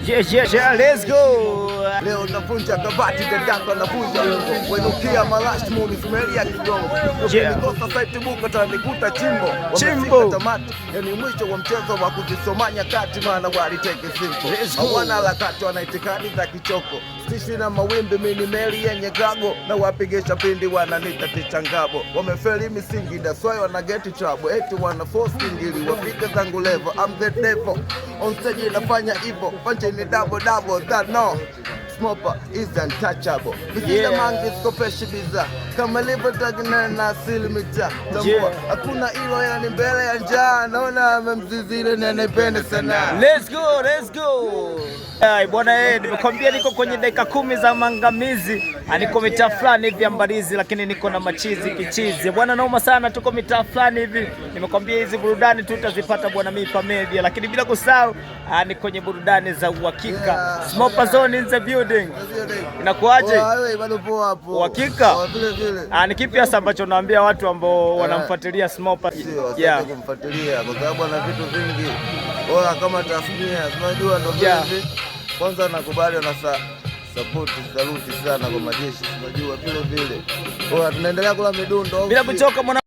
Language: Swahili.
Yeah, let's go. Leo navunja kabati dadako navunja ungo. Wenukia malash muni smeli ya kigongo. Nikosa saiti buka tanikuta chimbo. Wamefika tamati. Yani mwisho wa mchezo wa kujisomanya kati maana waliteke simple. Hawana harakati wana itikadi za kichoko. Stishi na mawimbi mini meli yenye gago. Na wapigisha pindi wananita tichangabo. Wamefeli misingi daswayo wana geti trouble. Eti wana force ingili wafika zangu level. I'm the devil. On stage inafanya ivo. Punch ni double that no. Smoper is untouchable. Visida mangi skopeshi biza. Kama livo tagina na asili mita. Tambua, hakuna ilo yani mbele ya njaa. Naona memzizile na naipende sana. Let's go. Bwana nimekwambia niko kwenye dakika 10 za mangamizi. Niko mitaa fulani hivi ya Mbalizi lakini niko na machizi kichizi. Bwana naoma sana tuko mitaa fulani hivi. Nimekwambia hizi burudani tutazipata bwana Mipa Media lakini bila kusahau ni kwenye burudani za uhakika. Smoper Zone in the building. Inakuaje? Wewe bado poa hapo. Uhakika? Vile. Ni kipi hasa ambacho naambia watu ambao wanamfuatilia Smoper? Yeah. Kumfuatilia kwa sababu ana vitu vingi. Bora kama tasnia, unajua ndio hivi. Kwanza nakubali na support saluti sana kwa majeshi. Unajua vile. Bora tunaendelea kula midundo. Bila kuchoka mwana